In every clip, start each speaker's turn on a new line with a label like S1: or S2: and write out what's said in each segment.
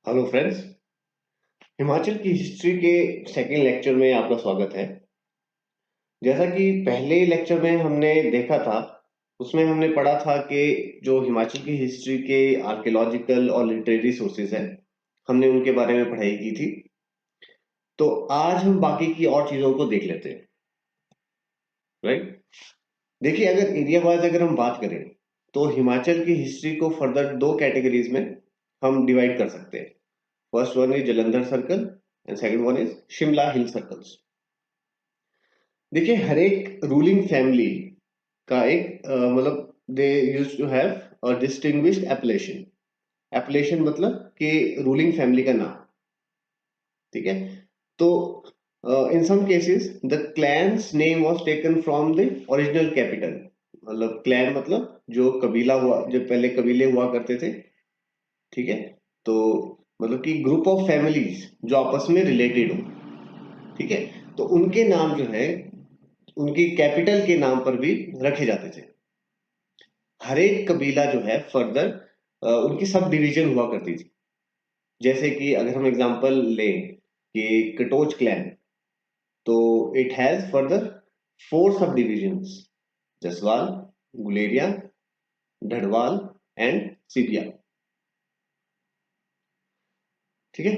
S1: Hello friends. Himachal की history के second lecture में आपका स्वागत है। जैसा कि पहले लेक्चर में हमने देखा था, उसमें हमने पढ़ा था कि जो हिमाचल की हिस्ट्री के आर्कियोलॉजिकल और लिटरेरी सोर्सेज हैं, हमने उनके बारे में पढ़ाई की थी। तो आज हम बाकी की और चीज़ों को देख लेते हैं, राइट। देखिए, अगर एरिया वाइज अगर हम बात करें तो हिमाचल की हिस्ट्री को फर्दर दो कैटेगरीज में हम डिवाइड कर सकते हैं। First one is Jalandhar circle and second one is Shimla hill circles. देखिए, हर एक रूलिंग फैमिली का एक मतलब they used to have a distinguished appellation. Appellation मतलब कि रूलिंग फैमिली का नाम, ठीक है। तो in some cases the clan's name was taken from the original capital. मतलब क्लैन मतलब जो कबीला हुआ, जो पहले कबीले हुआ करते थे, ठीक है। तो मतलब कि ग्रुप ऑफ फैमिलीज जो आपस में रिलेटेड हो, ठीक है। तो उनके नाम जो है उनकी कैपिटल के नाम पर भी रखे जाते थे। हर एक कबीला जो है फर्दर उनकी सब डिवीजन हुआ करती थी। जैसे कि अगर हम एग्जांपल लें कि कटोच क्लैन, तो इट हैज फर्दर फोर सब डिविजन्स: जसवाल, गुलेरिया, ढड़वाल एंड सिबिया, ठीक है।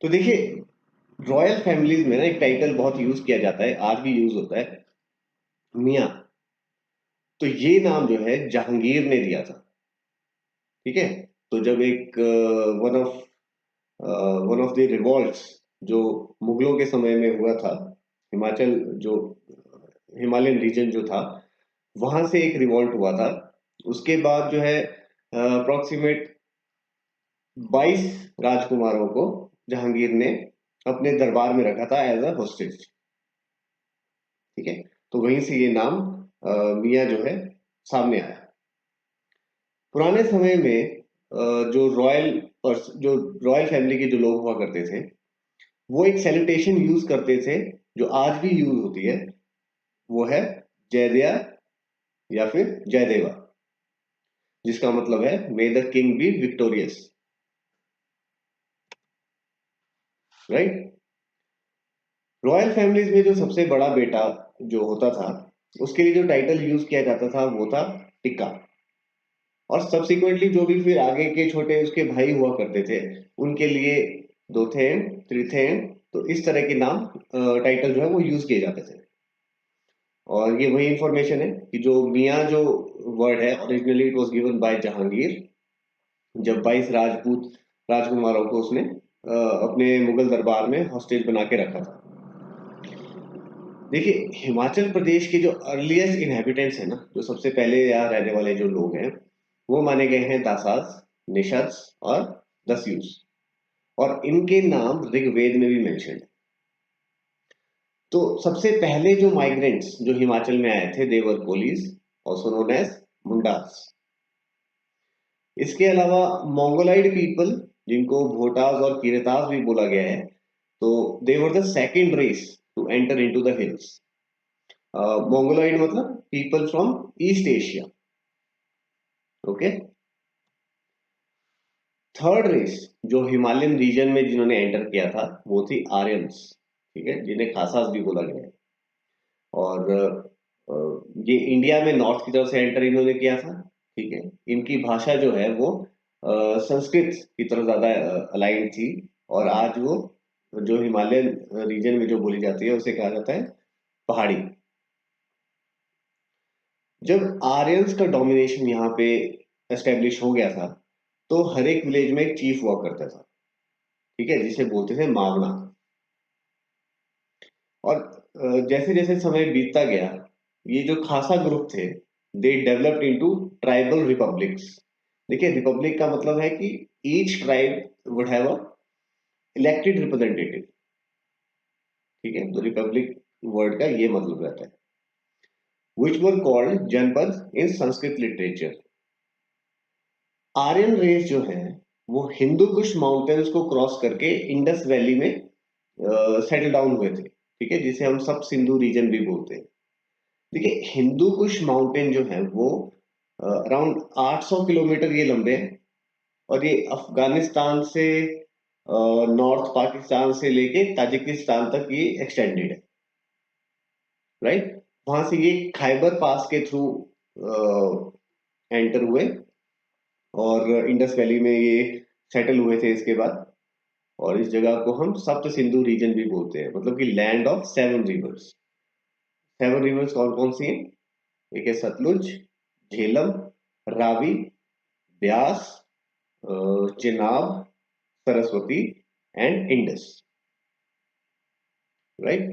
S1: तो देखिए, रॉयल फैमिलीज में ना एक टाइटल बहुत यूज किया जाता है, आज भी यूज होता है, मियाँ। तो ये नाम जो है जहांगीर ने दिया था, ठीक है। तो जब एक वन ऑफ द रिवॉल्ट्स जो मुगलों के समय में हुआ था, हिमाचल जो हिमालयन रीजन जो था, वहां से एक रिवॉल्ट हुआ था। उसके बाद जो है अप्रोक्सीमेट 22 राजकुमारों को जहांगीर ने अपने दरबार में रखा था एज अ होस्टेज, ठीक है। तो वहीं से ये नाम मियाँ जो है सामने आया। पुराने समय में जो रॉयल फैमिली के जो लोग हुआ करते थे, वो एक सैल्यूटेशन यूज करते थे जो आज भी यूज होती है। वो है जयदेया या फिर जयदेवा, जिसका मतलब है मे the king B victorious, right. Royal families में जो सबसे बड़ा बेटा जो होता था, उसके लिए जो टाइटल यूज किया जाता था वो था टिक्का। और सब्सिक्वेंटली जो भी फिर आगे के छोटे उसके भाई हुआ करते थे, उनके लिए दोथेन, त्रिथेन, तो इस तरह के नाम टाइटल जो है वो यूज किए जाते थे। और ये वही इंफॉर्मेशन है कि जो मियाँ जो वर्ड है, originally it was given by Jahangir, जब 22 राजपूत राजकुमारों को उसने अपने मुगल दरबार में हॉस्टेज बना के रखा था। देखिए, हिमाचल प्रदेश के जो अर्लीस्ट इनहेबिटेंट्स हैं ना, जो सबसे पहले यहाँ रहने वाले जो लोग हैं, वो माने गए हैं दासास, निषाद्स और दस्यूस। और इनके नाम ऋग्वेद में भी मेंशन है। तो सबसे पहले जो माइग्रेंट्स जो हिमाचल में आए थे, देवर कोलीज, ऑल्सो नोन एज मुंडास। इसके अलावा मोंगोलाइड पीपल, जिनको भोटास और किरतास भी बोला गया है, तो they were the second race to enter into the hills. Mongoloid मतलब people from east Asia, okay. Third race जो हिमालयन रीजन में जिन्होंने एंटर किया था, वो थी आर्यंस, ठीक है, जिन्हें खासास भी बोला गया है। और ये इंडिया में नॉर्थ की तरफ से एंटर इन्होंने किया था, ठीक है। इनकी भाषा जो है वो संस्कृत की तरफ ज्यादा अलाइंड थी। और आज वो जो हिमालयन रीजन में जो बोली जाती है उसे कहा जाता है पहाड़ी। जब आर्यंस का डोमिनेशन यहाँ पे एस्टेब्लिश हो गया था, तो हर एक विलेज में एक चीफ हुआ करता था, ठीक है, जिसे बोलते थे मावना। और जैसे जैसे समय बीतता गया, ये जो खासा ग्रुप थे, they developed into tribal republics. देखिए, रिपब्लिक का मतलब है कि each tribe would have a elected representative, ठीक है। तो रिपब्लिक वर्ड का ये मतलब रहता है, विच वर कॉल्ड जनपद इन संस्कृत लिटरेचर। आर्यन रेस जो है वो हिंदू कुश माउंटेन्स को क्रॉस करके इंडस वैली में सेटल डाउन हुए थे, ठीक है, जिसे हम सब सिंधु रीजन भी बोलते हैं। देखिए, हिंदू कुश माउंटेन जो है वो अराउंड 800 किलोमीटर ये लंबे हैं, और ये अफगानिस्तान से नॉर्थ पाकिस्तान से लेके ताजिकिस्तान तक ये एक्सटेंडेड है, राइट। वहां से ये खैबर पास के थ्रू एंटर हुए और इंडस वैली में ये सेटल हुए थे इसके बाद। और इस जगह को हम सप्त सिंधु रीजन भी बोलते हैं, मतलब कि लैंड ऑफ 7 रिवर्स। 7 रिवर्स कौन कौन सी हैं? एक है Sutlej, Jhelum, Ravi, Beas, Chenab, Saraswati and Indus, right.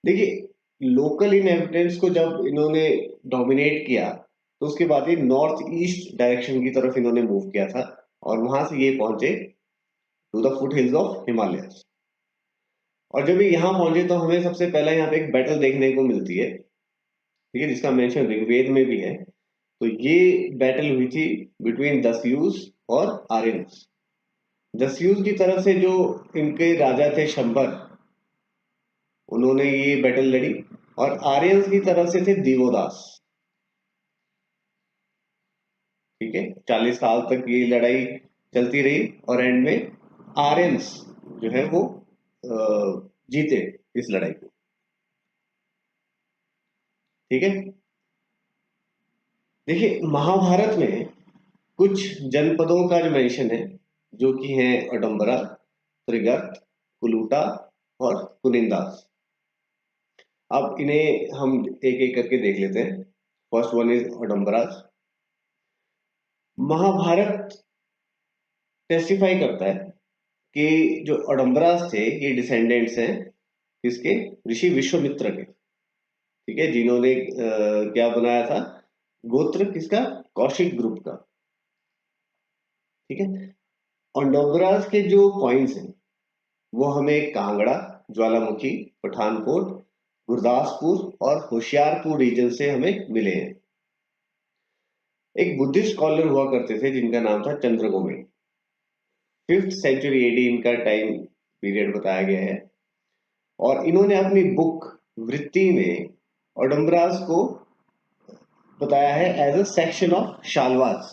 S1: देखिए, लोकल इनहेबिटेंट्स को जब इन्होंने डोमिनेट किया तो उसके बाद ये नॉर्थ ईस्ट डायरेक्शन की तरफ इन्होंने मूव किया था और वहां से ये पहुंचे to the foothills of Himalayas. और जब ये यहाँ पहुंचे तो हमें सबसे पहला यहाँ पे एक बैटल देखने को मिलती है, ठीक है, जिसका मेंशन ऋग्वेद में भी है। तो ये बैटल हुई थी बिटवीन दस्यूस और आर्यंस। दस्यूस की तरफ से जो इनके राजा थे शंबर, उन्होंने ये बैटल लड़ी। और आर्यंस की तरफ से थे दिवोदास, ठीक है। 40 साल तक ये लड़ाई चलती रही और एंड में आर्यंस जो है वो जीते इस लड़ाई को, ठीक है। देखिए, महाभारत में कुछ जनपदों का जो मेंशन है, जो कि हैं अडम्बरा, त्रिगर्त, कुलूटा और कुनिंदास। अब इन्हें हम एक एक करके देख लेते हैं। First one is Audumbaras. Mahabharata testify करता है कि जो अडम्बरास थे ये डिसेंडेंट्स हैं किसके? ऋषि विश्वामित्र के, ठीक है, जिन्होंने क्या बनाया था? गोत्र किसका? कौशिक ग्रुप का, ठीक है। अडम्बरास के जो कॉइन्स हैं वो हमें कांगड़ा, ज्वालामुखी, पठानकोट, गुरदासपुर और होशियारपुर रीजन से हमें मिले हैं। एक बुद्धिस्ट स्कॉलर हुआ करते थे जिनका नाम था चंद्रगोमेन। 5th सेंचुरी एडी इनका टाइम पीरियड बताया गया है। और इन्होंने अपनी बुक वृत्ति में ओडम्बरास को बताया है एज अ सेक्शन ऑफ शालवास,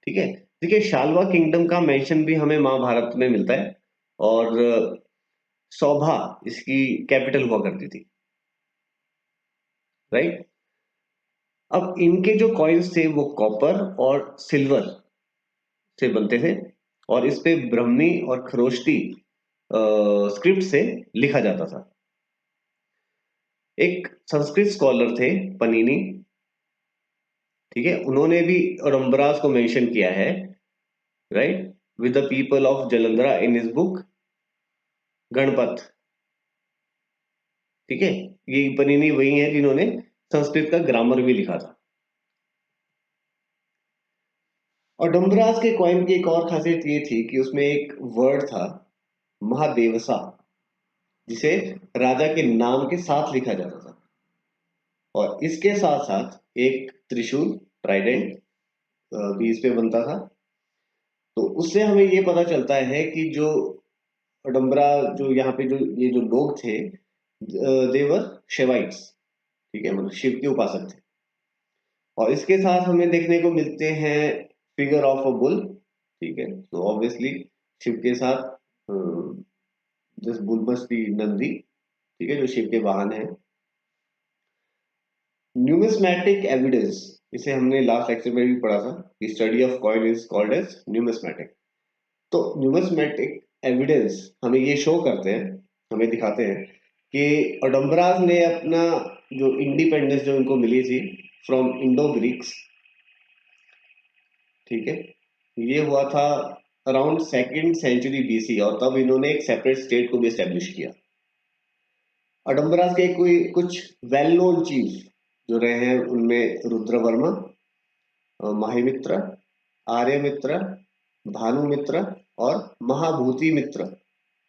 S1: ठीक है। देखिए, शालवा किंगडम का मेंशन भी हमें महाभारत में मिलता है और सौभा इसकी कैपिटल हुआ करती थी, राइट। अब इनके जो कॉइन्स थे वो कॉपर और सिल्वर से बनते थे और इस पे ब्रह्मी और खरोष्टी स्क्रिप्ट से लिखा जाता था। एक संस्कृत स्कॉलर थे पनीनी, ठीक है, उन्होंने भी ओडम्बरास को मेंशन किया है, right, with the people of Jalandhara in his book गणपत, ठीक है। ये पनीनी वही है जिन्होंने संस्कृत का ग्रामर भी लिखा था। और डम्बराज के कॉइन की एक और खासियत ये थी कि उसमें एक वर्ड था महादेवसा, जिसे राजा के नाम के साथ लिखा जाता था। और इसके साथ साथ एक त्रिशूल, ट्राइडेंट भी इस पे बनता था। तो उससे हमें ये पता चलता है कि जो डम्बरा, जो यहाँ पे जो ये जो लोग थे, देवर शिवाइट्स, ठीक है, मतलब शिव के उपासक थे। और इसके साथ हमें देखने को मिलते हैं फिगर ऑफ अ बुल, ठीक है। तो ऑब्वियसली शिव के साथ this bull must be Nandi, ठीक है, जो शिव के वाहन है। न्यूमिस्मैटिक एविडेंस, इसे हमने लास्ट लेक्चर में भी पढ़ा था कि study of coin is called as numismatic. तो न्यूमिस्मैटिक एविडेंस हमें ये शो करते हैं, हमें दिखाते हैं कि ओडम्बरास ने अपना जो इंडिपेंडेंस जो इनको मिली थी फ्रॉम इंडो ग्रीक्स, ठीक है, ये हुआ था अराउंड 2nd सेंचुरी BC और तब इन्होंने एक सेपरेट स्टेट को भी एस्टेब्लिश किया। ओडम्बरास के कोई कुछ वेल नोन चीफ जो रहे हैं उनमें रुद्रवर्मा, माहिमित्र, आर्यमित्र, भानुमित्र और महाभूति मित्र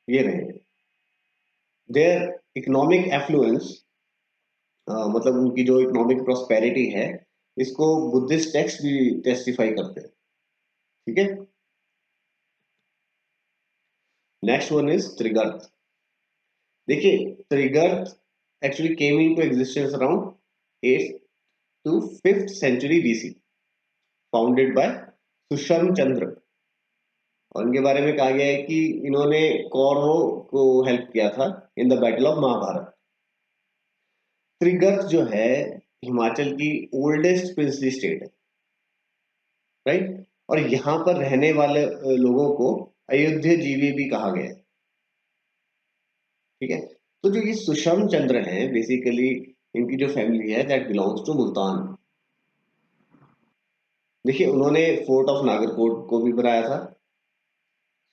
S1: ये रहे हैं। देयर इकोनॉमिक एफ्लुएंस, मतलब उनकी जो इकोनॉमिक प्रोस्पेरिटी है, इसको बुद्धिस्ट टेक्स्ट भी टेस्टिफाई करते हैं, ठीक है। Next one is Trigarta. देखिए, Trigarta actually came into existence around 8th to 5th century BC, founded by Susham Chandra. और इनके बारे में कहा गया है कि इन्होंने कौरवों को हेल्प किया था in the battle of Mahabharata. Trigarta जो है हिमाचल की ओल्डेस्ट प्रिंसली स्टेट है, राइट। और यहाँ पर रहने वाले लोगों को अयोध्या जीवी भी कहा गया है, ठीक है। तो जो ये सुषम चंद्र हैं, बेसिकली इनकी जो फैमिली है दैट बिलोंग्स टू मुल्तान। देखिए, उन्होंने फोर्ट ऑफ नागरकोट को भी बनाया था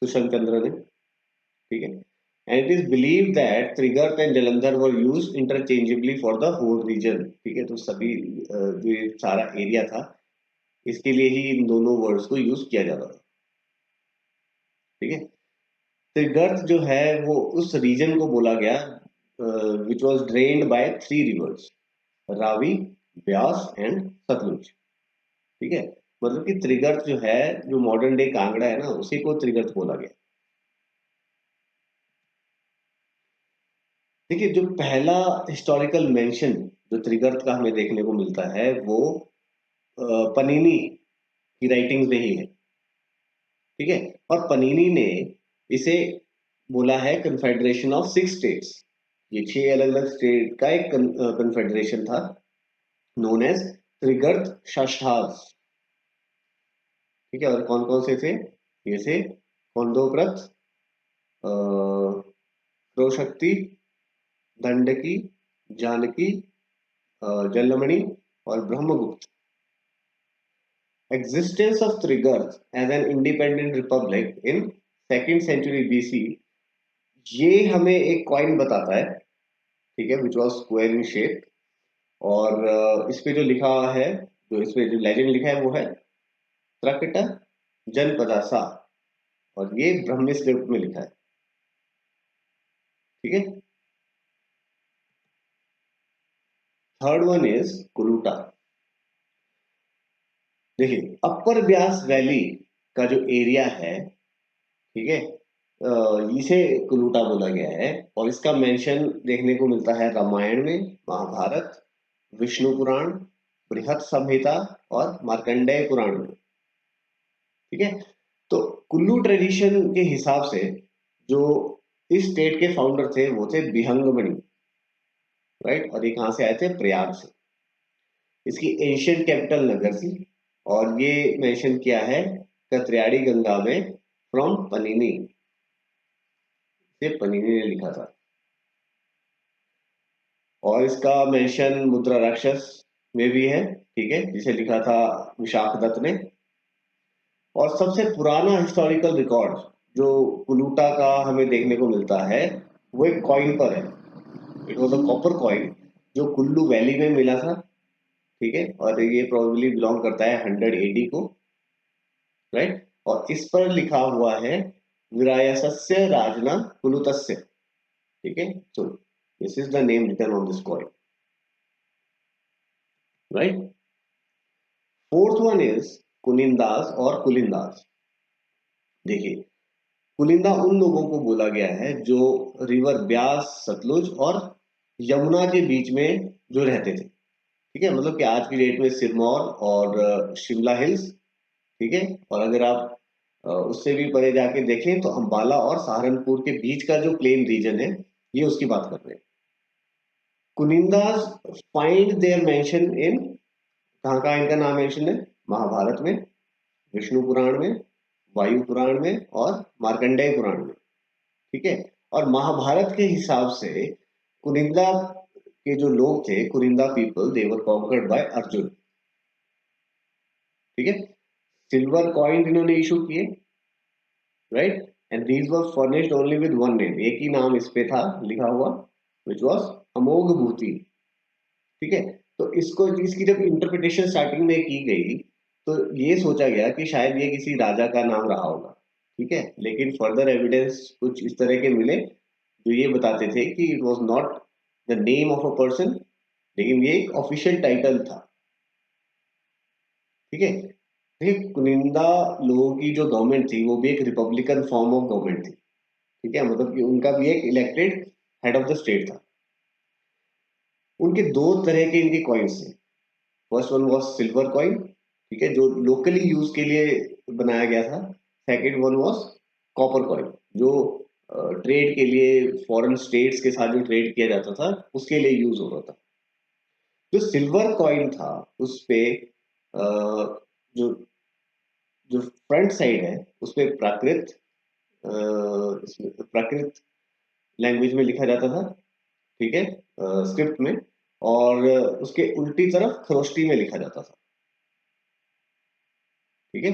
S1: सुषम चंद्र ने, ठीक है। And it is believe that Trigarta and Jalandhar were use interchangeably for the whole region, ठीक है। तो सभी जो ये सारा एरिया था इसके लिए ही इन दोनों वर्ड्स को यूज किया जाता था, ठीक है। त्रिगर्त जो है वो उस रीजन को बोला गया which was drained by 3 rivers, Ravi, Beas and Sutlej, ठीक है। मतलब कि त्रिगर्त जो है, जो मॉडर्न डे कांगड़ा है ना, उसी को त्रिगर्त बोला गया। देखिए, जो पहला हिस्टोरिकल मेंशन जो त्रिगर्त का हमें देखने को मिलता है वो पनीनी की राइटिंग्स में ही है, ठीक है। और पनीनी ने इसे बोला है कन्फेडरेशन ऑफ 6 स्टेट्स। ये 6 अलग अलग स्टेट का एक कन्फेडरेशन था नोन एज त्रिगर्त शास्त्रार्स, ठीक है। और कौन कौन से थे ये थे? कौंदोकृत, क्रोशक्ति, दंडकी, जानकी, जलमणि और Brahmagupta. Existence of Trigarth as an independent republic in 2nd century BC, ये हमें एक कॉइन बताता है, ठीक है, which was square in shape. और इस पे जो लिखा है, जो इस पे जो लेजेंड लिखा है वो है त्रकट जनपदासा, और ये ब्रह्मी स्क्रिप्ट में लिखा है, ठीक है। Third one is Kuluta. देखिए, अपर ब्यास वैली का जो एरिया है, ठीक है, इसे कुलूटा बोला गया है। और इसका मेंशन देखने को मिलता है रामायण में, महाभारत, विष्णु पुराण, बृहत संहिता और मार्कंडेय पुराण में, ठीक है। तो कुल्लू ट्रेडिशन के हिसाब से जो इस स्टेट के फाउंडर थे वो थे बिहंगमणि, राइट। और ये कहाँ से आए थे? प्रयाग से। इसकी एंशियंट कैपिटल नगर थी। और ये मेंशन किया है कत्रियाड़ी गंगा में फ्रॉम पनीनी, से पनीनी ने लिखा था। और इसका मेंशन मुद्रा राक्षस में भी है, ठीक है, जिसे लिखा था विशाखदत्त ने। और सबसे पुराना हिस्टोरिकल रिकॉर्ड जो कुलूटा का हमें देखने को मिलता है वो एक कॉइन पर है। It was a copper coin जो कुल्लू वैली में मिला था, ठीक है। और ये प्रोबेबली बिलोंग करता है 100 AD को, राइट। और इस पर लिखा हुआ है विरायसस्य राजना कुलुतस्य, ठीक है। So this is the name written on this coin, right. Fourth one is Kunindas और कुलिंदास। देखिए, कुलिंदा उन लोगों को बोला गया है जो रिवर ब्यास, सतलुज और यमुना के बीच में जो रहते थे, ठीक है। मतलब कि आज की डेट में सिरमौर और शिमला हिल्स, ठीक है। और अगर आप उससे भी परे जाके देखें तो अंबाला और सहारनपुर के बीच का जो प्लेन रीजन है, ये उसकी बात कर रहे हैं। कुनिंदास फाइंड देयर मेंशन इन, कहाँ कहाँ इनका नाम मेंशन है? महाभारत में, विष्णु पुराण में, वायु पुराण में और मार्कंडेय पुराण में, ठीक है। और महाभारत के हिसाब से कुनिंदा के जो लोग थे, कुनिंदा पीपल, दे वर कॉन्कर्ड बाय अर्जुन, ठीक है। सिल्वर कॉइन इन्होंने इशू किए, right. And these were furnished only with one name, एक ही नाम इस पे था लिखा हुआ, विच वॉज अमोघ भूति, ठीक है। तो इसको, इसकी जब इंटरप्रिटेशन स्टार्टिंग में की गई तो ये सोचा गया कि शायद ये किसी राजा का नाम रहा होगा, ठीक है। लेकिन फर्दर एविडेंस कुछ इस तरह के मिले जो ये बताते थे कि it was not the name of a person, लेकिन ये एक ऑफिशियल टाइटल था, ठीक है। देखिए, कुनिंदा लोगों की जो गवर्नमेंट थी वो भी एक रिपब्लिकन फॉर्म ऑफ गवर्नमेंट थी, ठीक है। मतलब कि उनका भी एक elected head of the state था। उनके दो तरह के इनके कॉइन्स थे। First one was silver coin ठीक है, जो लोकली यूज के लिए बनाया गया था। Second one was copper coin, जो ट्रेड के लिए फॉरेन स्टेट्स के साथ जो ट्रेड किया जाता था उसके लिए यूज हो रहा था। जो सिल्वर कॉइन था उस पे जो जो फ्रंट साइड है उस पे प्राकृत इसमें प्राकृत लैंग्वेज में लिखा जाता था, ठीक है, स्क्रिप्ट में। और उसके उल्टी तरफ खरोष्टी में लिखा जाता था, ठीक है।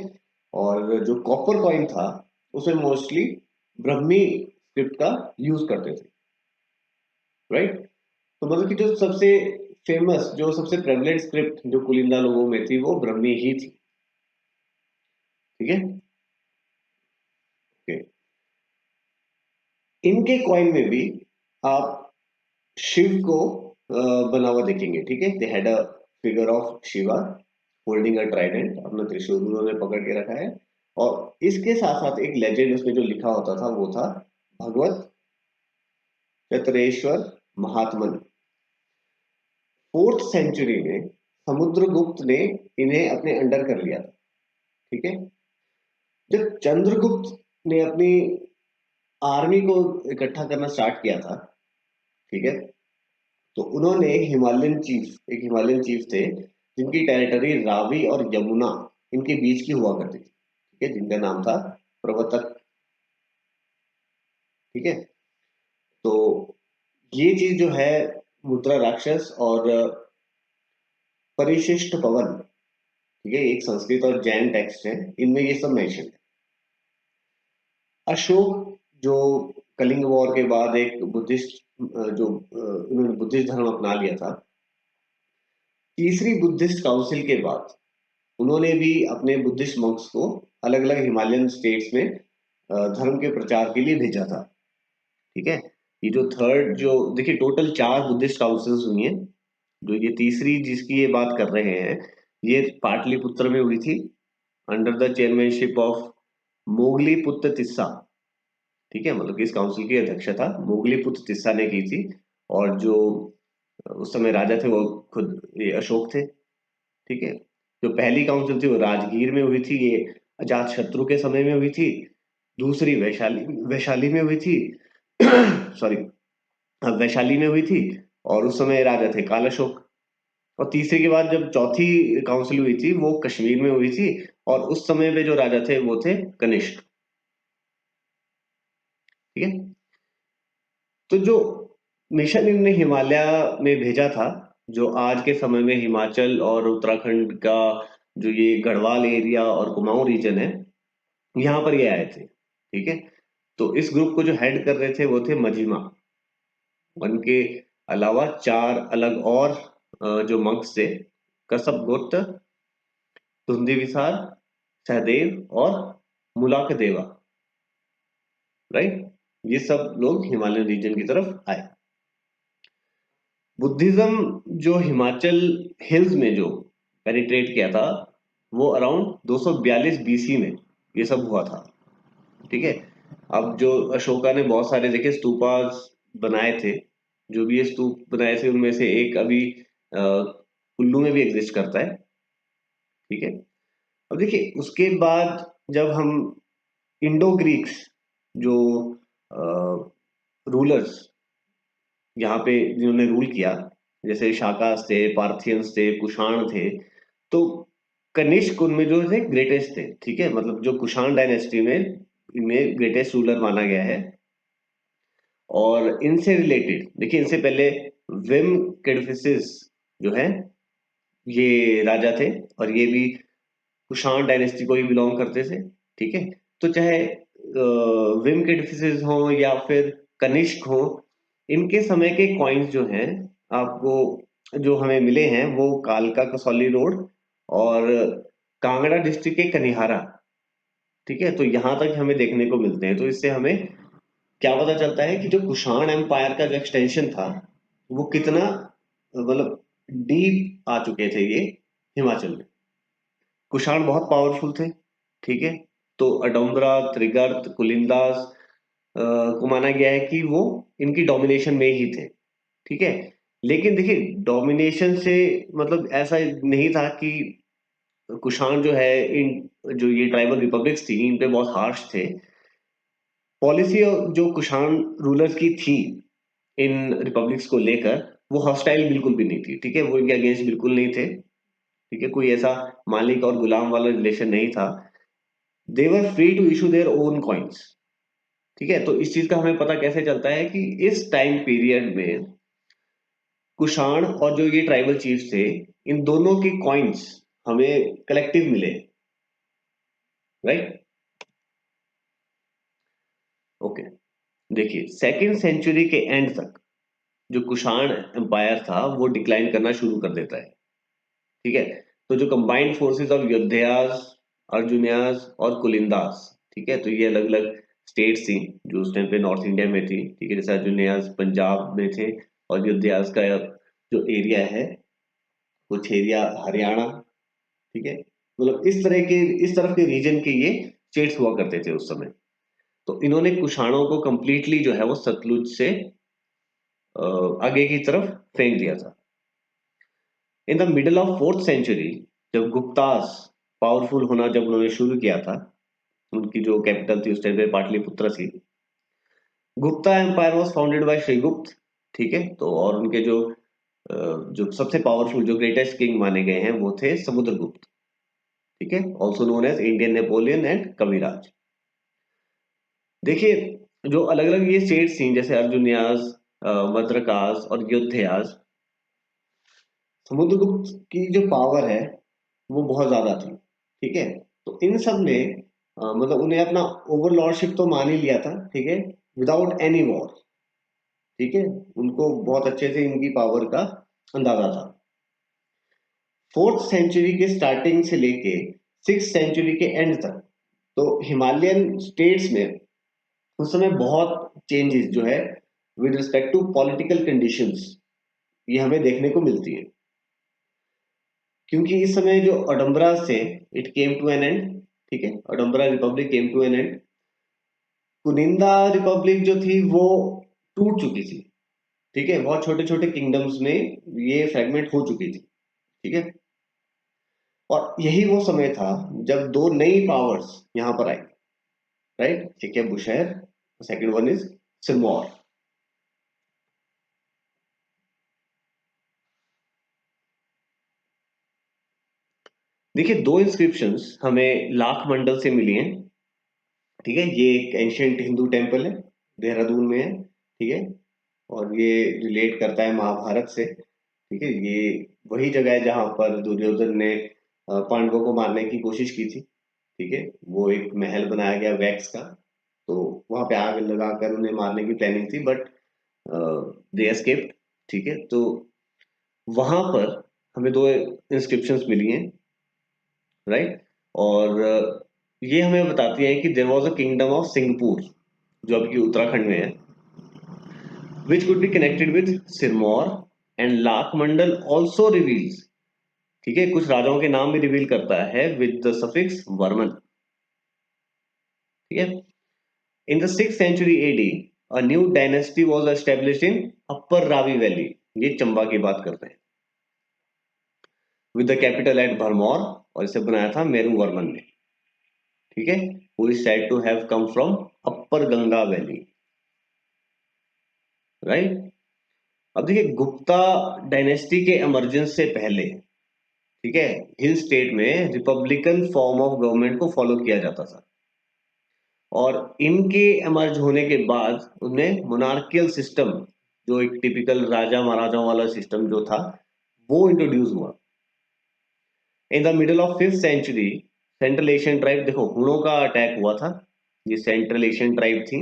S1: और जो कॉपर कॉइन था उसमें मोस्टली ब्रह्मी स्क्रिप्ट का यूज करते थे, राइट। तो मतलब कि जो सबसे फेमस, जो सबसे प्रेवलेंट स्क्रिप्ट जो कुलिंदा लोगों में थी वो ब्रह्मी ही थी, ठीक है। ओके। इनके कॉइन में भी आप शिव को बना हुआ देखेंगे, ठीक है। They had a figure of Shiva holding a Trident, अपना त्रिशूल उन्होंने पकड़ के रखा है। और इसके साथ साथ एक लेजेंड उसमें जो लिखा होता था वो था भगवत चतरेश्वर महात्मन। फोर्थ सेंचुरी में समुद्रगुप्त ने इन्हें अपने अंडर कर लिया था, ठीक है। जब चंद्रगुप्त ने अपनी आर्मी को इकट्ठा करना स्टार्ट किया था, ठीक है, तो उन्होंने एक हिमालयन चीफ थे जिनकी टेरिटरी रावी और यमुना इनके बीच की हुआ करती थी, ठीक है, जिनका नाम था प्रवर्तक, ठीक है। तो ये चीज जो है, मुद्रा राक्षस और परिशिष्ट पवन, ठीक है, एक संस्कृत और जैन टेक्स्ट है, इनमें ये सब मेंशन है। अशोक जो कलिंग वॉर के बाद एक बुद्धिस्ट, जो उन्होंने बुद्धिस्ट धर्म अपना लिया था, तीसरी बुद्धिस्ट काउंसिल के बाद उन्होंने भी अपने बुद्धिस्ट मंक्स को अलग अलग हिमालयन स्टेट्स में धर्म के प्रचार के लिए भेजा था, ठीक है। ये जो थर्ड, जो देखिए टोटल 4 बुद्धिस्ट काउंसिल्स हुई हैं। जो ये तीसरी जिसकी ये बात कर रहे हैं, ये पाटलिपुत्र में हुई थी, under the chairmanship of Mowgli पुत्र तिस्सा, ठीक है। मतलब कि इस काउंसिल की अध्यक्षता मोगली पुत्र तिस्सा ने की थी। और जो उस समय राजा थे वो खुद ये अशोक थे, ठीक है। जो पहली काउंसिल थी वो राजगीर में हुई थी, ये अजात शत्रु के समय में हुई थी। दूसरी वैशाली वैशाली में हुई थी सॉरी, वैशाली में हुई थी, और उस समय राजा थे काल अशोक। और तीसरे के बाद जब चौथी काउंसिल हुई थी वो कश्मीर में हुई थी, और उस समय पे जो राजा थे वो थे कनिष्क, ठीक है। तो जो मिशन इनने हिमालय में भेजा था, जो आज के समय में हिमाचल और उत्तराखंड का जो ये गढ़वाल एरिया और कुमाऊं रीजन है, यहाँ पर ये आए थे, ठीक है। तो इस ग्रुप को जो हेड कर रहे थे वो थे मजिमा। उनके अलावा 4 अलग और जो मंक्स थे, कसब गुप्त, धुंधी विसार, सहदेव और मुलाक देवा, राइट। ये सब लोग हिमालयन रीजन की तरफ आए। बुद्धिज्म जो हिमाचल हिल्स में जो पेनिट्रेट किया था वो अराउंड 242 बीसी में ये सब हुआ था, ठीक है। अब जो अशोका ने बहुत सारे देखे स्तूपास बनाए थे, जो भी ये स्तूप बनाए थे उनमें से एक अभी कुल्लू में भी एग्जिस्ट करता है, ठीक है। अब देखिए उसके बाद जब हम इंडो ग्रीक्स जो रूलर्स यहाँ पे जिन्होंने रूल किया, जैसे शाकास थे, पार्थियंस थे, कुषाण थे, तो कनिष्क उनमें जो थे ग्रेटेस्ट थे, ठीक है। मतलब जो कुषाण डायनेस्टी में इनमें ग्रेटेस्ट रूलर माना गया है। और इनसे रिलेटेड देखिए, इनसे पहले विम केडफिसिस जो है ये राजा थे, और ये भी कुषाण डायनेस्टी को ही बिलोंग करते थे, ठीक है। तो चाहे विम केडफिसिस हो या फिर कनिष्क हो, इनके समय के कॉइन्स जो हैं आपको जो हमें मिले हैं वो कालका कसौली रोड और कांगड़ा डिस्ट्रिक्ट के कनिहारा, ठीक है। तो यहाँ तक हमें देखने को मिलते हैं। तो इससे हमें क्या पता चलता है कि जो कुषाण एम्पायर का जो एक्सटेंशन था वो कितना मतलब डीप आ चुके थे ये हिमाचल में। कुषाण बहुत पावरफुल थे, ठीक है। तो अडोम्बरा, त्रिगर्त, कुलिंदास को माना गया है कि वो इनकी डोमिनेशन में ही थे, ठीक है। लेकिन देखिए डोमिनेशन से मतलब ऐसा नहीं था कि कुषाण जो है, इन जो ये ट्राइबल रिपब्लिक्स थी इन पे बहुत हार्श थे। पॉलिसी जो कुषाण रूलर्स की थी इन रिपब्लिक्स को लेकर, वो हॉस्टाइल बिल्कुल भी नहीं थी, ठीक है, वो इनके अगेंस्ट बिल्कुल नहीं थे, ठीक है, कोई ऐसा मालिक और गुलाम वाला रिलेशन नहीं था। They were free to issue their own coins, ठीक है। तो इस चीज का हमें पता कैसे चलता है कि इस टाइम पीरियड में कुषाण और जो ये ट्राइबल चीफ्स थे, इन दोनों की कॉइन्स हमें कलेक्टिव मिले, राइट। ओके, देखिए सेकेंड सेंचुरी के एंड तक जो कुषाण एम्पायर था वो डिक्लाइन करना शुरू कर देता है, ठीक है। तो जो कंबाइंड फोर्सेस ऑफ योद्धयास, अर्जुनियास और कुलिंदास, ठीक है, तो ये अलग अलग स्टेट्स थी जो उस टाइम पे नॉर्थ इंडिया में थी, ठीक है। जैसे अर्जुनियास पंजाब में थे और योद्धयास का जो एरिया है कुछ एरिया हरियाणा, ठीक है। मतलब इस तरफ के रीजन के ये स्टेट्स हुआ करते थे उस समय। तो इन्होंने कुषाणों को कंप्लीटली जो है वो सतलुज से आगे की तरफ फेंक दिया था। In the middle of fourth century जब गुप्तास पावरफुल होना जब उन्होंने शुरू किया था, उनकी जो कैपिटल थी उस टाइम पे पाटलिपुत्र थी। Gupta empire was founded by Srigupta, ठीक है। तो और उनके जो सबसे पावरफुल जो ग्रेटेस्ट किंग माने गए हैं वो थे समुद्रगुप्त, ठीक है, also known as Indian Napoleon and Kaviraj. देखिए जो अलग अलग ये स्टेट्स थी जैसे अर्जुनियास, मद्रकास और योद्धयास, समुद्रगुप्त की जो पावर है वो बहुत ज्यादा थी, ठीक है। तो इन सब ने मतलब उन्हें अपना ओवरलॉर्डशिप तो मान ही लिया था, ठीक है, विदाउट एनी वॉर, ठीक है। उनको बहुत अच्छे से इनकी पावर का अंदाजा था। फोर्थ सेंचुरी के स्टार्टिंग से लेके सिक्स सेंचुरी के एंड तक तो हिमालयन स्टेट्स में उस समय बहुत चेंजेस जो है with respect to political conditions ये हमें देखने को मिलती है। क्योंकि इस समय जो अडम्बरा से it came to an end, ठीक है, Audumbara republic came to an end. Kuninda republic जो थी वो टूट चुकी थी, ठीक है, बहुत छोटे छोटे किंगडम्स में ये फ्रेगमेंट हो चुकी थी, ठीक है। और यही वो समय था जब दो नई पावर्स यहां पर आई, राइट। एक है Bushahr, second one is Sirmaur. देखिए दो इंस्क्रिप्शंस हमें लाख मंडल से मिली हैं, ठीक है। ये एक एंशियंट हिंदू टेम्पल है, देहरादून में है, ठीक है। और ये रिलेट करता है महाभारत से, ठीक है। ये वही जगह है जहां पर दुर्योधन ने पांडवों को मारने की कोशिश की थी, ठीक है। वो एक महल बनाया गया वैक्स का, तो वहां पे आग लगाकर उन्हें मारने की प्लानिंग थी, बट दे एस्केप्ड, ठीक है। तो वहां पर हमें दो इंस्क्रिप्शंस मिली हैं, राइट। और ये हमें बताती है कि there was a kingdom of Singhpur जो अभी उत्तराखंड में है, which could be connected with Sirmaur and lakh Mandal also reveals, ठीक है, कुछ राजाओं के नाम भी रिवील करता है विद द सफिक्स वर्मन, ठीक है। In the six century AD a new dynasty was established in upper Ravi valley, ये चंबा की बात करते हैं, with the capital at Bharmour, और इसे बनाया था मेरू वर्मन ने, ठीक है, who is said to have come from upper Ganga valley, right. अब देखिए गुप्ता डायनेस्टी के इमरजेंस से पहले, ठीक है, हिल स्टेट में रिपब्लिकन फॉर्म ऑफ गवर्नमेंट को फॉलो किया जाता था, और इनके इमर्ज होने के बाद उन्हें मोनार्कियल सिस्टम, जो एक टिपिकल राजा महाराजाओं वाला सिस्टम जो था वो इंट्रोड्यूस हुआ। In the middle of fifth century central Asian tribe, देखो हुणों का अटैक हुआ था, ये सेंट्रल एशियन ट्राइब थी,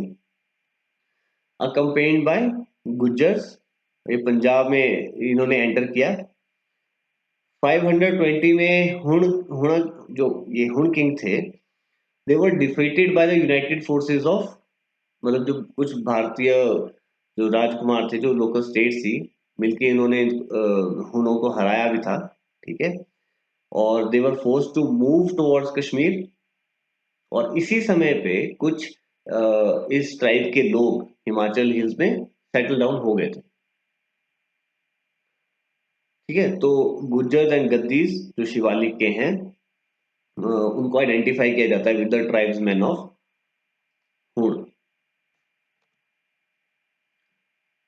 S1: अकम्पेन्ड बाय गुज्जर्स, ये पंजाब में इन्होंने एंटर किया। 520 में हुण जो ये हुण किंग थे, they were defeated by the united forces of, मतलब जो कुछ भारतीय जो राजकुमार थे जो लोकल स्टेट थी मिलके इन्होंने हुनों को हराया भी था, ठीक है। और they were forced to move towards Kashmir, और इसी समय पे कुछ इस ट्राइब के लोग हिमाचल हिल्स में सेटल डाउन हो गए थे, ठीक है। तो गुज्जर एंड गद्दीस जो शिवालिक के हैं उनको आइडेंटिफाई किया जाता है with the tribesman of hood.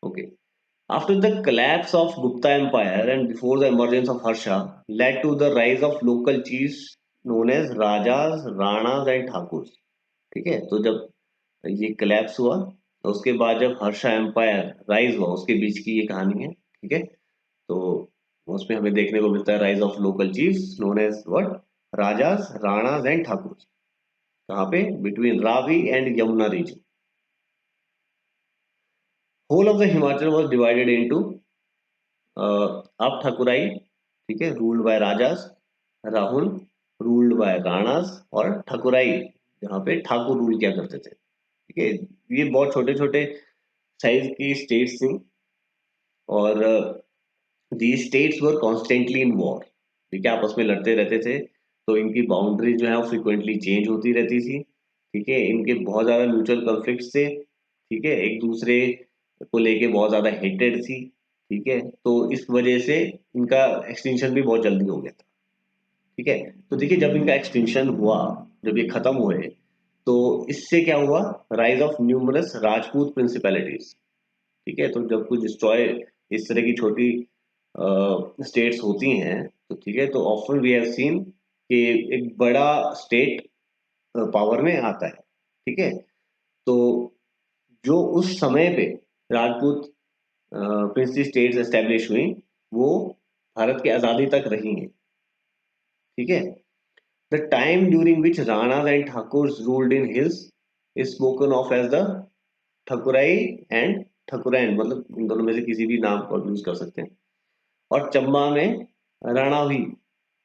S1: Okay. After the collapse of Gupta Empire and before the emergence of Harsha, led to the rise of local chiefs known as Rajas, Ranas and Thakurs। ठीक है, तो जब ये collapse हुआ तो उसके बाद जब हर्षा एम्पायर राइज हुआ उसके बीच की ये कहानी है। ठीक है, तो उसमें हमें देखने को मिलता है rise of local chiefs known as what, Rajas, Ranas and Thakur. कहाँ पे? Between Ravi and Yamuna region. Whole of the Himachal was divided into अब ठाकुराई, ठीक है, रूल्ड बाय राजास, राहुल रूल्ड बाय राणास, और ठकुराई जहाँ पे ठाकुर रूल किया करते थे। ठीक है, ये बहुत छोटे छोटे साइज की स्टेट्स थी, और the states were constantly in war. ठीक है, आपस में लड़ते रहते थे, तो इनकी बाउंड्री जो है वो फ्रिक्वेंटली चेंज होती रहती थी। ठीक है, इनके बहुत ज्यादा म्यूचुअल कॉन्फ्लिक्ट्स थे। ठीक है, एक दूसरे को लेके बहुत ज्यादा हेटेड थी। ठीक है, तो इस वजह से इनका एक्सटिंक्शन भी बहुत जल्दी हो गया था। ठीक है, तो देखिए जब इनका एक्सटिंक्शन हुआ, जब ये खत्म हुए, तो इससे क्या हुआ? Rise of numerous Rajput principalities. ठीक है, तो जब कुछ डिस्ट्रॉय इस तरह की छोटी स्टेट्स होती हैं, तो ठीक है, तो ऑफन वी हैव सीन कि एक बड़ा स्टेट पावर में आता है। ठीक है, तो जो उस समय पे राजपूत प्रिंसली स्टेट्स एस्टेब्लिश हुई, वो भारत की आजादी तक रही हैं। ठीक है, the time during which Ranas and Thakurs ruled in hills is spoken of as the Thakurai and Thakurain, मतलब इन दोनों में से किसी भी नाम को यूज कर सकते हैं। और चंबा में राणा भी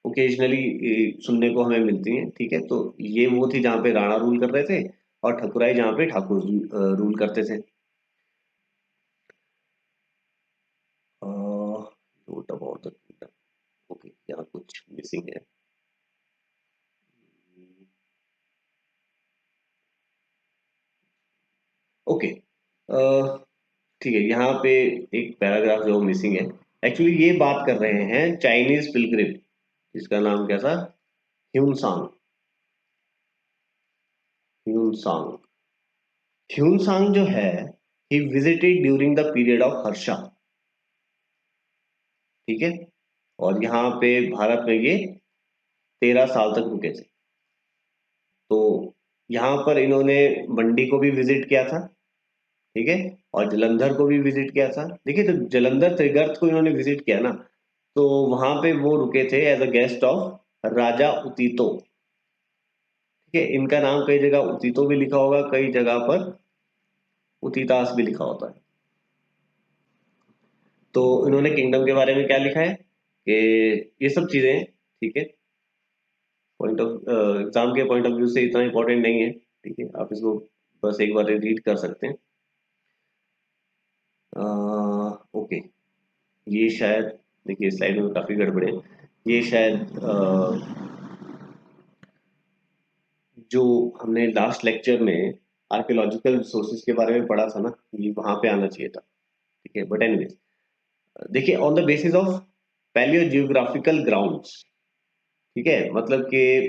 S1: ओकेजनली सुनने को हमें मिलती हैं। ठीक है, तो ये वो थी जहाँ पे राणा रूल कर रहे थे, और ठकुराई जहाँ पे ठाकुर रूल करते थे। Note about the kingdom. Okay, यहाँ कुछ मिसिंग है। ओके, ठीक है, यहाँ पे एक पैराग्राफ जो मिसिंग है। एक्चुअली ये बात कर रहे हैं चाइनीज पिलग्रिम, जिसका नाम क्या था? ह्यून सांग। ह्यून सांग। ह्यून सांग जो है, he visited during the period of Harsha. ठीक है, और यहाँ पे भारत में ये 13 साल तक रुके थे। तो यहाँ पर इन्होंने मंडी को भी विजिट किया था। ठीक है, और जलंधर को भी विजिट किया था। देखिए, तो जलंधर त्रिगर्त को इन्होंने विजिट किया ना, तो वहां पे वो रुके थे एज अ गेस्ट ऑफ राजा उतीतो। ठीक है, इनका नाम कई जगह उतीतो भी लिखा होगा, कई जगह पर उतीतास भी लिखा होता है। तो इन्होंने किंगडम के बारे में क्या लिखा है कि ये सब चीजें, ठीक है, पॉइंट ऑफ एग्जाम के पॉइंट ऑफ व्यू से इतना इंपॉर्टेंट नहीं है। ठीक है, आप इसको बस एक बार रीड कर सकते हैं। ओके, ये शायद, देखिए स्लाइड में काफी गड़बड़े हैं। ये शायद जो हमने लास्ट लेक्चर में आर्कियोलॉजिकल सोर्सेज के बारे में पढ़ा था ना, ये वहां पे आना चाहिए था। ठीक है, बट एनीवेज, देखिए on the basis of palaeo geographical grounds. ठीक है, मतलब कि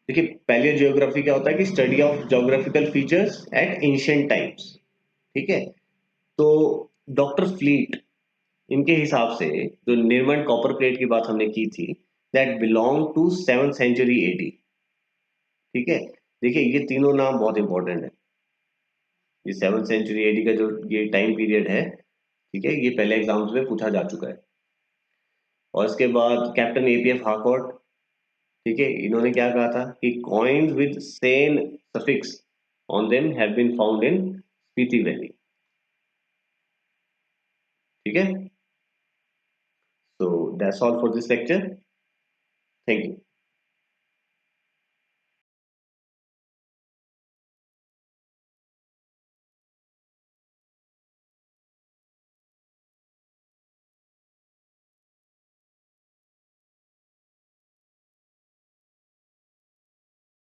S1: देखिए पैलियो जियोग्राफी क्या होता है कि study of geographical features at ancient times. ठीक है, तो डॉक्टर फ्लीट, इनके हिसाब से जो निर्मल कॉपर प्लेट की बात हमने की थी, that belong to 7th century AD। ठीक है, देखिए ये तीनों नाम बहुत इंपॉर्टेंट है। ये 7th century AD का जो ये टाइम पीरियड है, ठीक है, ये पहले एग्जाम्स में पूछा जा चुका है। और इसके बाद कैप्टन APF हाकॉट, ठीक है, इन्होंने क्या कहा था कि coins with Sen suffix on them have been found in Spiti valley. ठीक है, so that's all for this lecture. Thank you.